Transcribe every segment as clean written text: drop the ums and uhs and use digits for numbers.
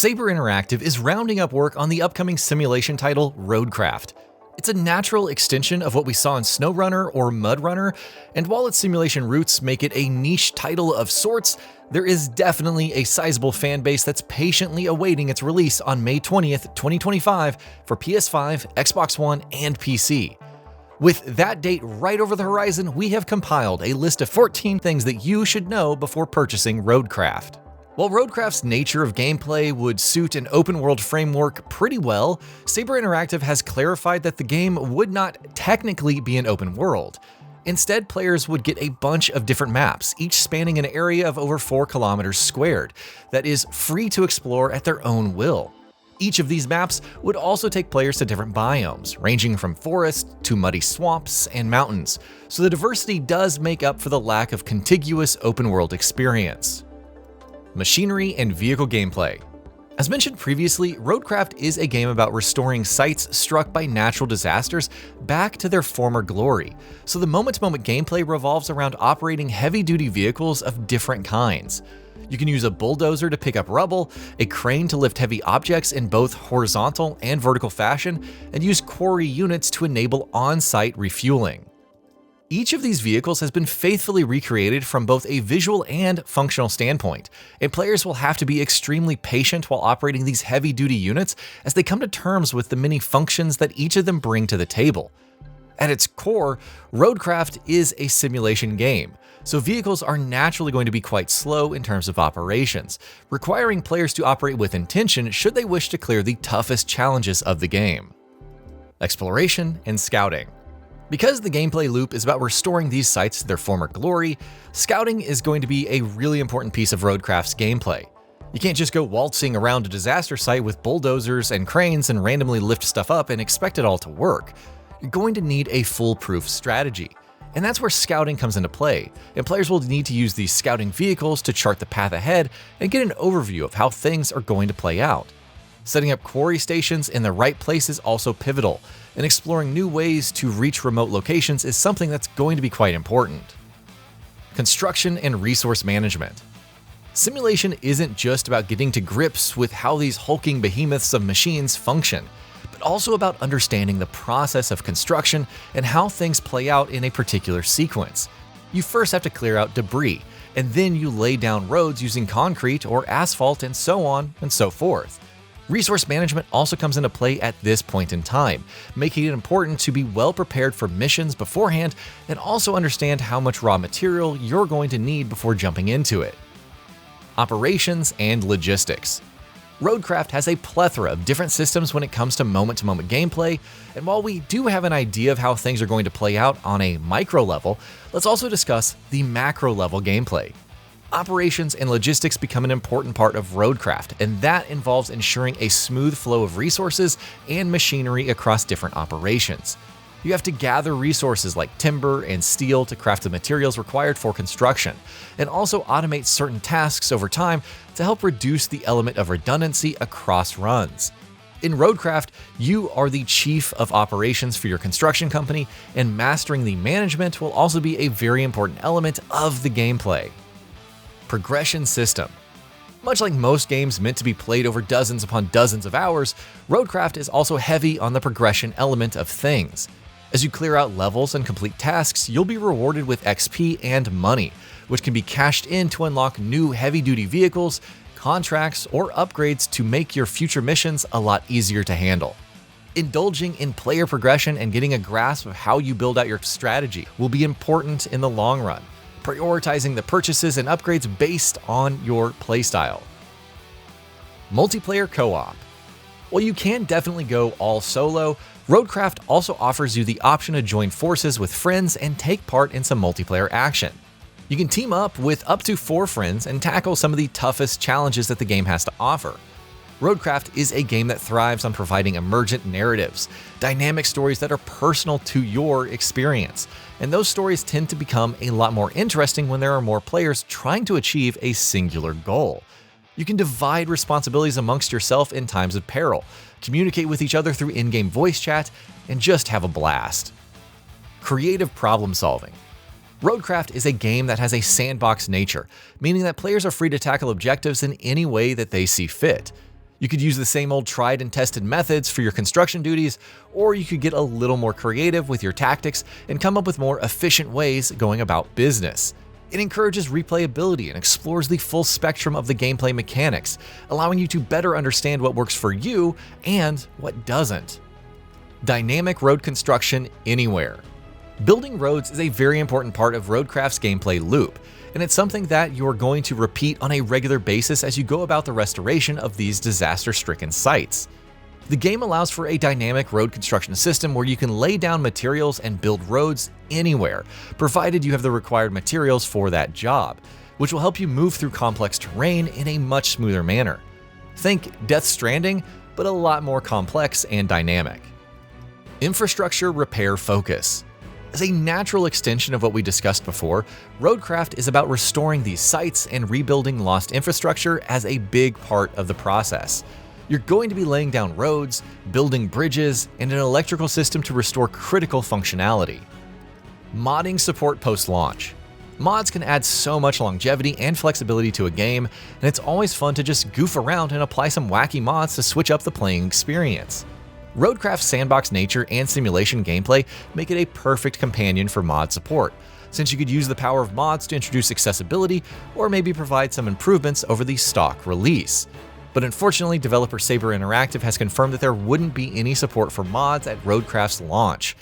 Saber Interactive is rounding up work on the upcoming simulation title RoadCraft. It's a natural extension of what we saw in Snowrunner or Mudrunner, and while its simulation roots make it a niche title of sorts, there is definitely a sizable fan base that's patiently awaiting its release on May 20th, 2025 for PS5, Xbox One, and PC. With that date right over the horizon, we have compiled a list of 14 things that you should know before purchasing RoadCraft. While RoadCraft's nature of gameplay would suit an open-world framework pretty well, Saber Interactive has clarified that the game would not technically be an open world. Instead, players would get a bunch of different maps, each spanning an area of over 4 kilometers squared, that is free to explore at their own will. Each of these maps would also take players to different biomes, ranging from forest to muddy swamps and mountains, so the diversity does make up for the lack of contiguous open-world experience. Machinery and vehicle gameplay. As mentioned previously, RoadCraft is a game about restoring sites struck by natural disasters back to their former glory, so the moment-to-moment gameplay revolves around operating heavy-duty vehicles of different kinds. You can use a bulldozer to pick up rubble, a crane to lift heavy objects in both horizontal and vertical fashion, and use quarry units to enable on-site refueling. Each of these vehicles has been faithfully recreated from both a visual and functional standpoint, and players will have to be extremely patient while operating these heavy-duty units as they come to terms with the many functions that each of them bring to the table. At its core, RoadCraft is a simulation game, so vehicles are naturally going to be quite slow in terms of operations, requiring players to operate with intention should they wish to clear the toughest challenges of the game. Exploration and scouting. Because the gameplay loop is about restoring these sites to their former glory, scouting is going to be a really important piece of RoadCraft's gameplay. You can't just go waltzing around a disaster site with bulldozers and cranes and randomly lift stuff up and expect it all to work. You're going to need a foolproof strategy. And that's where scouting comes into play, and players will need to use these scouting vehicles to chart the path ahead and get an overview of how things are going to play out. Setting up quarry stations in the right place is also pivotal, and exploring new ways to reach remote locations is something that's going to be quite important. Construction and resource management. Simulation isn't just about getting to grips with how these hulking behemoths of machines function, but also about understanding the process of construction and how things play out in a particular sequence. You first have to clear out debris, and then you lay down roads using concrete or asphalt and so on and so forth. Resource management also comes into play at this point in time, making it important to be well prepared for missions beforehand and also understand how much raw material you're going to need before jumping into it. Operations and logistics. RoadCraft has a plethora of different systems when it comes to moment-to-moment gameplay, and while we do have an idea of how things are going to play out on a micro level, let's also discuss the macro level gameplay. Operations and logistics become an important part of RoadCraft, and that involves ensuring a smooth flow of resources and machinery across different operations. You have to gather resources like timber and steel to craft the materials required for construction, and also automate certain tasks over time to help reduce the element of redundancy across runs. In RoadCraft, you are the chief of operations for your construction company, and mastering the management will also be a very important element of the gameplay. Progression system. Much like most games meant to be played over dozens upon dozens of hours, RoadCraft is also heavy on the progression element of things. As you clear out levels and complete tasks, you'll be rewarded with XP and money, which can be cashed in to unlock new heavy-duty vehicles, contracts, or upgrades to make your future missions a lot easier to handle. Indulging in player progression and getting a grasp of how you build out your strategy will be important in the long run, prioritizing the purchases and upgrades based on your playstyle. Multiplayer co-op. While you can definitely go all solo, RoadCraft also offers you the option to join forces with friends and take part in some multiplayer action. You can team up with up to 4 friends and tackle some of the toughest challenges that the game has to offer. RoadCraft is a game that thrives on providing emergent narratives, dynamic stories that are personal to your experience, and those stories tend to become a lot more interesting when there are more players trying to achieve a singular goal. You can divide responsibilities amongst yourself in times of peril, communicate with each other through in-game voice chat, and just have a blast. Creative problem solving. RoadCraft is a game that has a sandbox nature, meaning that players are free to tackle objectives in any way that they see fit. You could use the same old tried and tested methods for your construction duties, or you could get a little more creative with your tactics and come up with more efficient ways going about business. It encourages replayability and explores the full spectrum of the gameplay mechanics, allowing you to better understand what works for you and what doesn't. Dynamic road construction anywhere. Building roads is a very important part of RoadCraft's gameplay loop, and it's something that you're going to repeat on a regular basis as you go about the restoration of these disaster-stricken sites. The game allows for a dynamic road construction system where you can lay down materials and build roads anywhere, provided you have the required materials for that job, which will help you move through complex terrain in a much smoother manner. Think Death Stranding, but a lot more complex and dynamic. Infrastructure repair focus. As a natural extension of what we discussed before, RoadCraft is about restoring these sites and rebuilding lost infrastructure as a big part of the process. You're going to be laying down roads, building bridges, and an electrical system to restore critical functionality. Modding support post-launch. Mods can add so much longevity and flexibility to a game, and it's always fun to just goof around and apply some wacky mods to switch up the playing experience. RoadCraft's sandbox nature and simulation gameplay make it a perfect companion for mod support, since you could use the power of mods to introduce accessibility or maybe provide some improvements over the stock release. But unfortunately, developer Saber Interactive has confirmed that there wouldn't be any support for mods at RoadCraft's launch.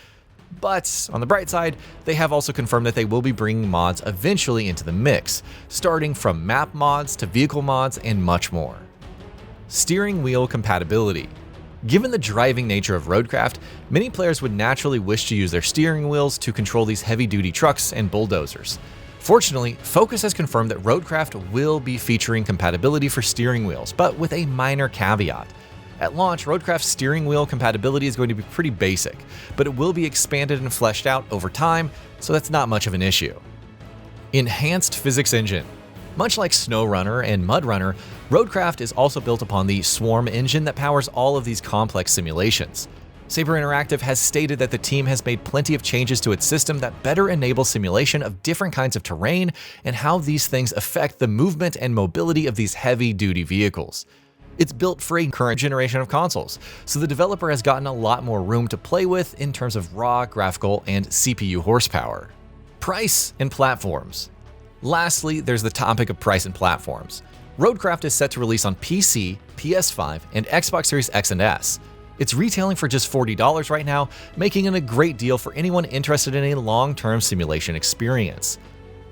But on the bright side, they have also confirmed that they will be bringing mods eventually into the mix, starting from map mods to vehicle mods and much more. Steering wheel compatibility. Given the driving nature of RoadCraft, many players would naturally wish to use their steering wheels to control these heavy-duty trucks and bulldozers. Fortunately, Focus has confirmed that RoadCraft will be featuring compatibility for steering wheels, but with a minor caveat. At launch, RoadCraft's steering wheel compatibility is going to be pretty basic, but it will be expanded and fleshed out over time, so that's not much of an issue. Enhanced physics engine. Much like Snowrunner and Mudrunner, RoadCraft is also built upon the Swarm engine that powers all of these complex simulations. Saber Interactive has stated that the team has made plenty of changes to its system that better enable simulation of different kinds of terrain and how these things affect the movement and mobility of these heavy-duty vehicles. It's built for a current generation of consoles, so the developer has gotten a lot more room to play with in terms of raw graphical and CPU horsepower. Price and platforms. Lastly, there's the topic of price and platforms. RoadCraft is set to release on PC, PS5, and Xbox Series X and S. It's retailing for just $40 right now, making it a great deal for anyone interested in a long-term simulation experience.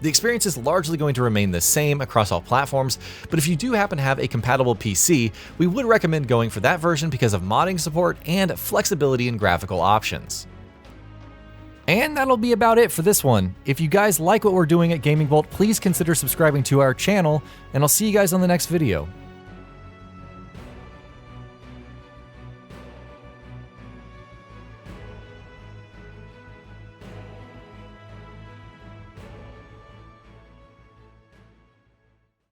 The experience is largely going to remain the same across all platforms, but if you do happen to have a compatible PC, we would recommend going for that version because of modding support and flexibility in graphical options. And that'll be about it for this one. If you guys like what we're doing at GamingBolt, please consider subscribing to our channel, and I'll see you guys on the next video.